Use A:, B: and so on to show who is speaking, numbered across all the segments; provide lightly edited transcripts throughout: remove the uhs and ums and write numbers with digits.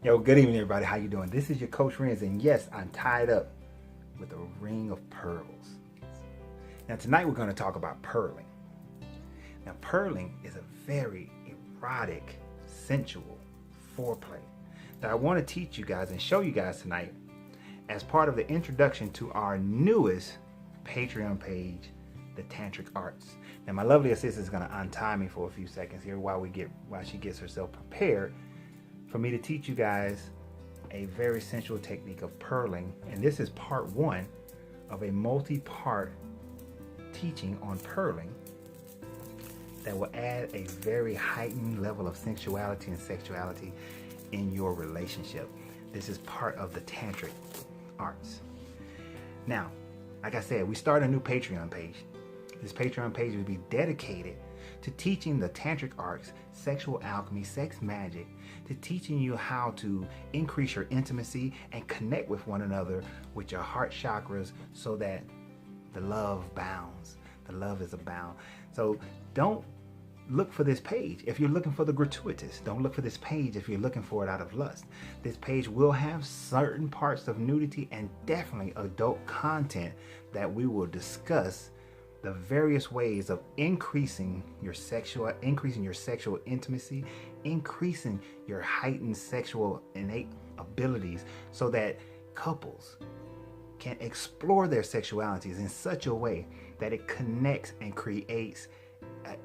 A: Yo, good evening, everybody. How you doing? This is your Coach Renz, and yes, I'm tied up with a ring of pearls. Now, tonight we're going to talk about pearling. Now, pearling is a very erotic, sensual foreplay that I want to teach you guys and show you guys tonight as part of the introduction to our newest Patreon page, the Tantric Arts. Now, my lovely assistant is going to untie me for a few seconds here while she gets herself prepared for me to teach you guys a very sensual technique of pearling. And this is part one of a multi-part teaching on pearling that will add a very heightened level of sensuality and sexuality in your relationship. This is part of the Tantric Arts. Now, like I said, we start a new Patreon page. This Patreon page will be dedicated to teaching the Tantric Arts, sexual alchemy, sex magic, to teaching you how to increase your intimacy and connect with one another with your heart chakras so that the love bounds. The love is abound. So don't look for this page if you're looking for the gratuitous. Don't look for this page if you're looking for it out of lust. This page will have certain parts of nudity and definitely adult content that we will discuss the various ways of increasing your sexual intimacy, increasing your heightened sexual innate abilities so that couples can explore their sexualities in such a way that it connects and creates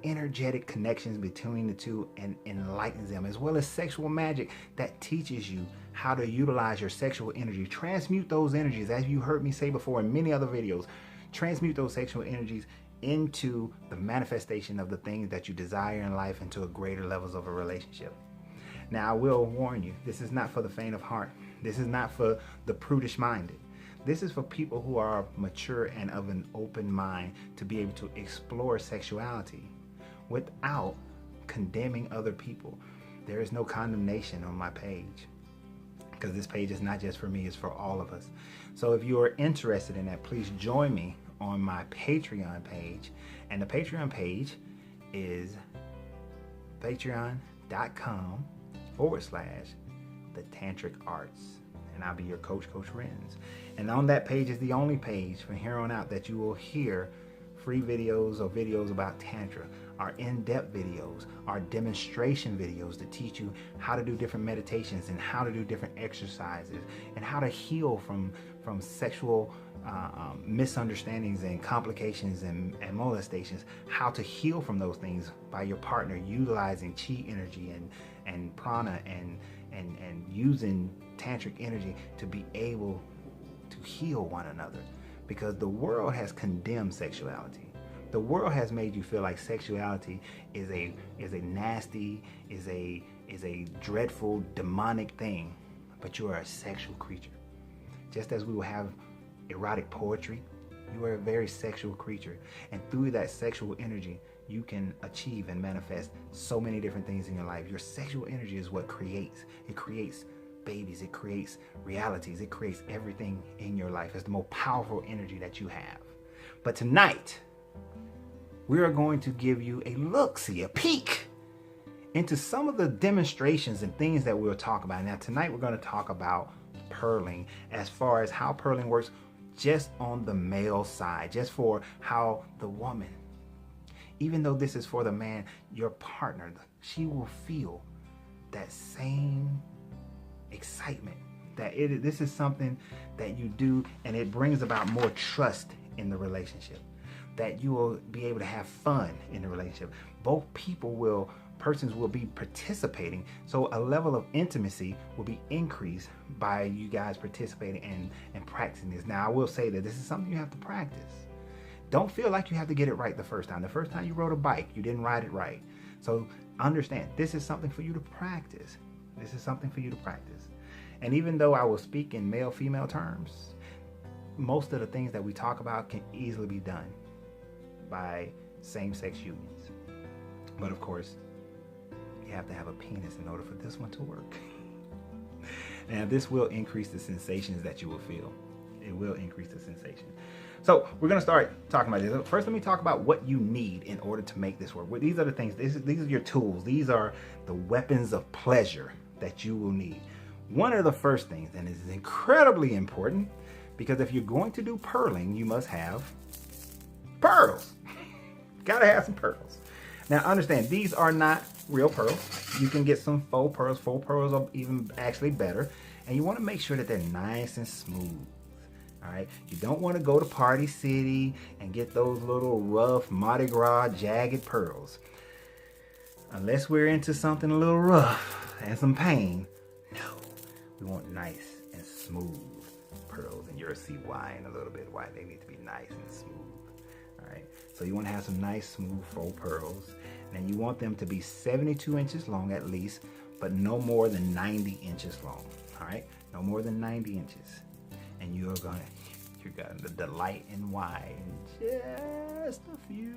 A: energetic connections between the two and enlightens them, as well as sexual magic that teaches you how to utilize your sexual energy, transmute those energies, as you heard me say before in many other videos. Transmute those sexual energies into the manifestation of the things that you desire in life into a greater levels of a relationship. Now, I will warn you, this is not for the faint of heart. This is not for the prudish minded. This is for people who are mature and of an open mind to be able to explore sexuality without condemning other people. There is no condemnation on my page, because this page is not just for me, it's for all of us. So if you are interested in that, please join me on my Patreon page. And the Patreon page is patreon.com/the Tantric Arts. And I'll be your Coach Renz. And on that page is the only page from here on out that you will hear free videos or videos about Tantra, our in-depth videos, our demonstration videos to teach you how to do different meditations and how to do different exercises and how to heal from sexual misunderstandings and complications and molestations, how to heal from those things by your partner utilizing chi energy and prana and using tantric energy to be able to heal one another. Because the world has condemned sexuality. The world has made you feel like sexuality is a nasty, is a dreadful, demonic thing. But you are a sexual creature. Just as we will have erotic poetry, you are a very sexual creature. And through that sexual energy, you can achieve and manifest so many different things in your life. Your sexual energy is what creates. It creates babies, it creates realities, it creates everything in your life. It's the most powerful energy that you have. But tonight, we are going to give you a look-see, a peek into some of the demonstrations and things that we'll talk about. Now, tonight we're going to talk about pearling as far as how pearling works just on the male side, just for how the woman, even though this is for the man, your partner, she will feel that same excitement, that this is something that you do and it brings about more trust in the relationship, that you will be able to have fun in the relationship. Both persons will be participating, so a level of intimacy will be increased by you guys participating and practicing this. Now, I will say that this is something you have to practice. Don't feel like you have to get it right the first time. The first time you rode a bike, you didn't ride it right. So understand, this is something for you to practice. This is something for you to practice. And even though I will speak in male-female terms, most of the things that we talk about can easily be done by same-sex unions. But of course, you have to have a penis in order for this one to work. Now, this will increase the sensations that you will feel. It will increase the sensation. So we're going to start talking about this. First, let me talk about what you need in order to make this work. These are the things, these are your tools. These are the weapons of pleasure that you will need. one of the first things, and this is incredibly important, because if you're going to do pearling, you must have pearls. Gotta have some pearls. Now understand, these are not real pearls. You can get some faux pearls. Faux pearls are even actually better. And you want to make sure that they're nice and smooth. All right. You don't want to go to Party City and get those little rough Mardi Gras jagged pearls. Unless we're into something a little rough and some pain. No, we want nice and smooth pearls, and you'll see why in a little bit, why they need to be nice and smooth. All right. So you want to have some nice, smooth faux pearls, and you want them to be 72 inches long at least, but no more than 90 inches long. All right, no more than 90 inches, and you're gonna delight in why in just a few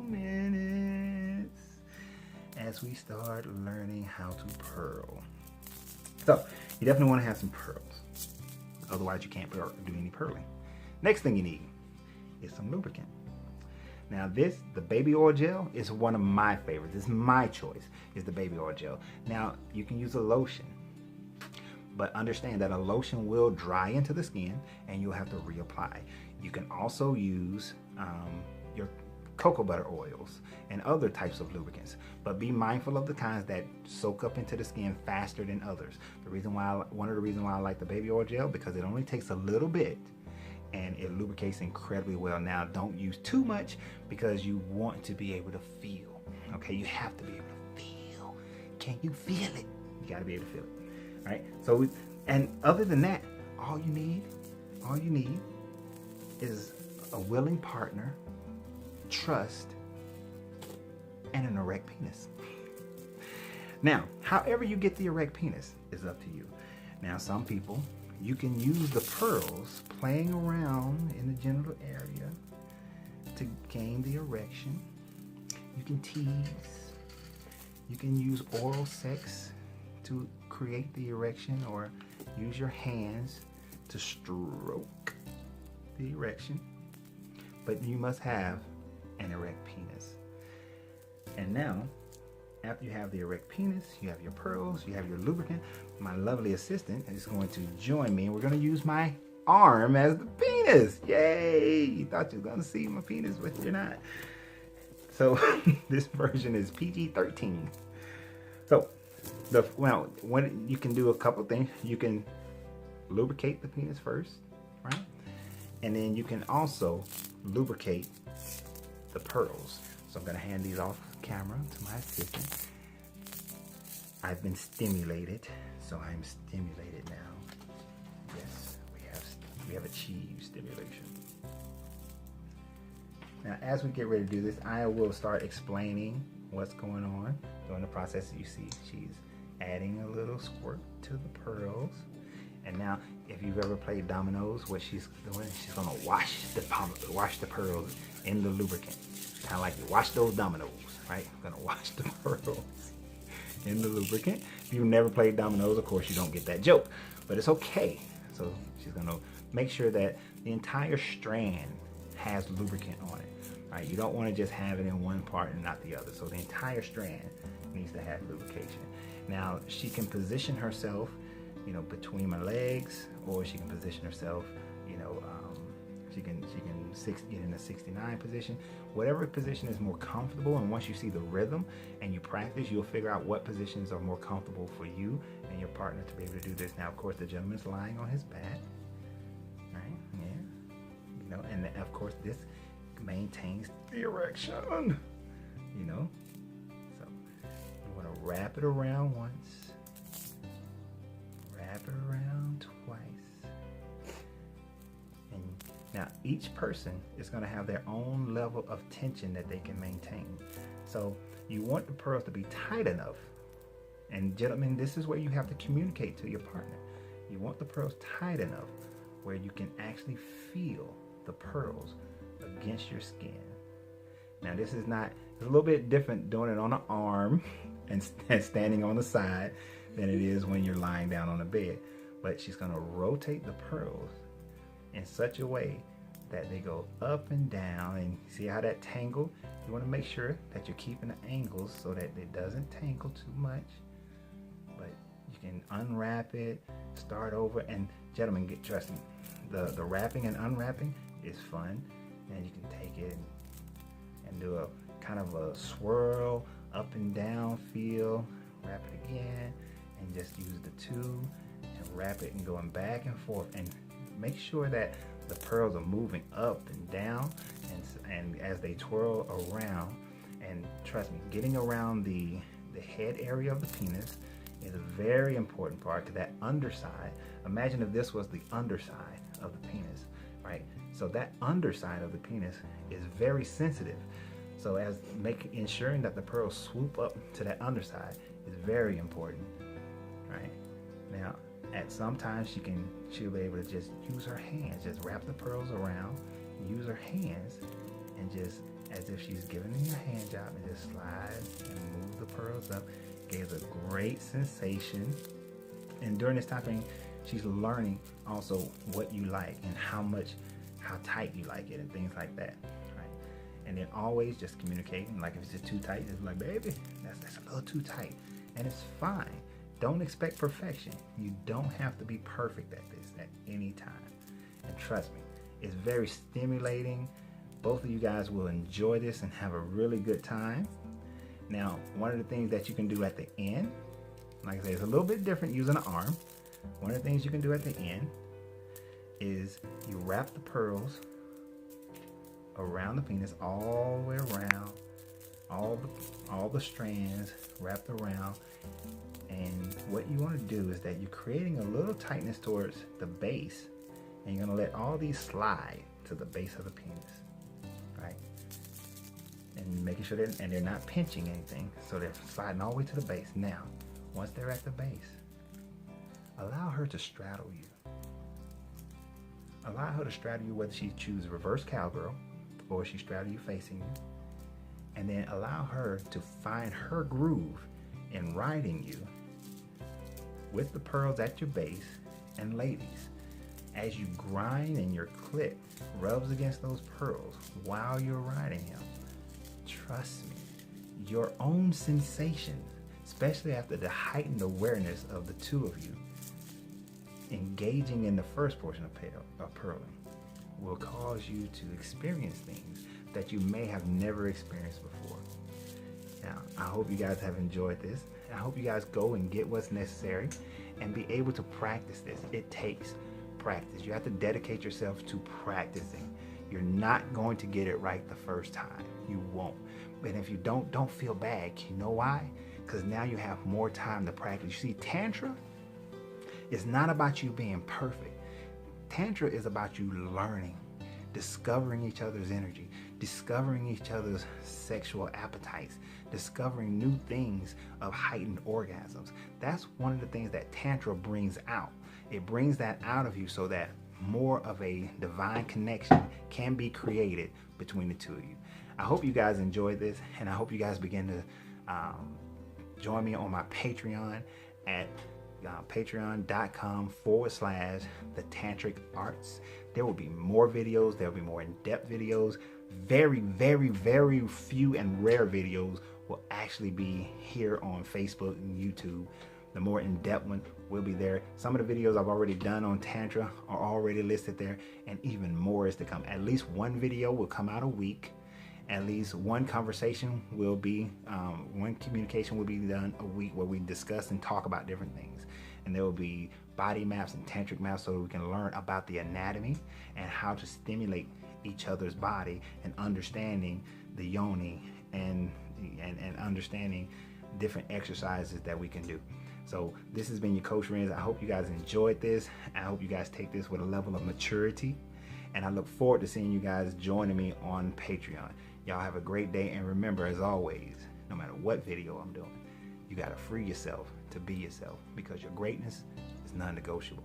A: minutes as we start learning how to pearl. So you definitely want to have some pearls, otherwise you can't do any pearling. Next thing you need is some lubricant. Now the baby oil gel is one of my favorites. It's my choice, is the baby oil gel. Now you can use a lotion, but understand that a lotion will dry into the skin and you'll have to reapply. You can also use your cocoa butter oils and other types of lubricants, but be mindful of the kinds that soak up into the skin faster than others. One of the reasons why I like the baby oil gel, because it only takes a little bit and it lubricates incredibly well. Now don't use too much, because you want to be able to feel. Okay, you have to be able to feel. Can you feel it? You got to be able to feel it. All right. So, and other than that, all you need is a willing partner, trust, and an erect penis. Now, however you get the erect penis is up to you. Now, some people, you can use the pearls playing around in the genital area to gain the erection. You can tease. You can use oral sex to create the erection, or use your hands to stroke the erection. But you must have an erect penis. And now, after you have the erect penis, you have your pearls, you have your lubricant, my lovely assistant is going to join me, and we're going to use my arm as the penis. Yay! You thought you were going to see my penis, but you're not. So this version is PG-13. So when you can do a couple things. You can lubricate the penis first, right? And then you can also lubricate the pearls. So I'm going to hand these off camera to my assistant. I've been stimulated, so I'm stimulated now. Yes, we have achieved stimulation. Now, as we get ready to do this, I will start explaining what's going on during the process. You see, she's adding a little squirt to the pearls. And now, if you've ever played dominoes, what she's doing, she's gonna wash the pearls in the lubricant. Kind of like you wash those dominoes, right? I'm gonna wash the pearls in the lubricant. If you've never played dominoes, of course you don't get that joke, but it's okay. So she's gonna make sure that the entire strand has lubricant on it, right? You don't want to just have it in one part and not the other. So the entire strand needs to have lubrication. Now she can position herself, between my legs, or she can position herself, she can get in a 69 position, whatever position is more comfortable. And once you see the rhythm and you practice, you'll figure out what positions are more comfortable for you and your partner to be able to do this. Now, of course, the gentleman's lying on his back, right? Yeah, and of course this maintains the erection, So you want to wrap it around once, wrap it around twice. And now each person is going to have their own level of tension that they can maintain. So you want the pearls to be tight enough. And gentlemen, this is where you have to communicate to your partner. You want the pearls tight enough where you can actually feel the pearls against your skin. Now this is it's a little bit different doing it on the arm and standing on the side than it is when you're lying down on the bed. But she's going to rotate the pearls in such a way that they go up and down. And see how that tangle? You want to make sure that you're keeping the angles so that it doesn't tangle too much. But You can unwrap it, start over, and gentlemen, trust me, the wrapping and unwrapping is fun. And you can take it and do a kind of a swirl, up and down feel, wrap it again, and just use the two and wrap it and going back and forth, and make sure that the pearls are moving up and down and as they twirl around. And trust me, getting around the head area of the penis is a very important part, to that underside. Imagine if this was the underside of the penis, right? So that underside of the penis is very sensitive. So ensuring that the pearls swoop up to that underside is very important, right? Now, at some times she'll be able to just use her hands, just wrap the pearls around, use her hands, and just as if she's giving you a hand job, and just slide and move the pearls up. Gives a great sensation. And during this time frame, she's learning also what you like and how tight you like it and things like that, right? And then always just communicating. Like if it's just too tight, just like, baby, that's a little too tight, and it's fine. Don't expect perfection. You don't have to be perfect at this at any time. And trust me, it's very stimulating. Both of you guys will enjoy this and have a really good time. Now, one of the things that you can do at the end, like I said, it's a little bit different using an arm. One of the things you can do at the end is you wrap the pearls around the penis all the way around, all the strands wrapped around. And what you want to do is that you're creating a little tightness towards the base, and you're going to let all these slide to the base of the penis, right? And making sure they're not pinching anything, so they're sliding all the way to the base. Now, once they're at the base, allow her to straddle you. Allow her to straddle you, whether she chooses reverse cowgirl or she straddle you facing you. And then allow her to find her groove in riding you with the pearls at your base. And ladies, as you grind and your clit rubs against those pearls while you're riding him, trust me, your own sensation, especially after the heightened awareness of the two of you engaging in the first portion of purling, will cause you to experience things that you may have never experienced before. Now, I hope you guys have enjoyed this. I hope you guys go and get what's necessary and be able to practice this. It takes practice. You have to dedicate yourself to practicing. You're not going to get it right the first time. You won't. But if you don't feel bad. You know why? Because now you have more time to practice. You see, Tantra is not about you being perfect. Tantra is about you learning, discovering each other's energy, discovering each other's sexual appetites, discovering new things of heightened orgasms. That's one of the things that Tantra brings out. It brings that out of you so that more of a divine connection can be created between the two of you. I hope you guys enjoyed this, and I hope you guys begin to join me on my Patreon at patreon.com/the Tantric Arts. There will be more videos. There will be more in-depth videos. Very, very, very few and rare videos will actually be here on Facebook and YouTube. The more in-depth one will be there. Some of the videos I've already done on Tantra are already listed there, and even more is to come. At least one video will come out a week. At least one conversation will be, one communication will be done a week where we discuss and talk about different things. And there will be body maps and tantric maps so we can learn about the anatomy and how to stimulate each other's body, and understanding the yoni and understanding different exercises that we can do. So this has been your Coach Renz. I hope you guys enjoyed this. I hope you guys take this with a level of maturity. And I look forward to seeing you guys joining me on Patreon. Y'all have a great day, and remember, as always, no matter what video I'm doing, you gotta free yourself to be yourself, because your greatness is non-negotiable.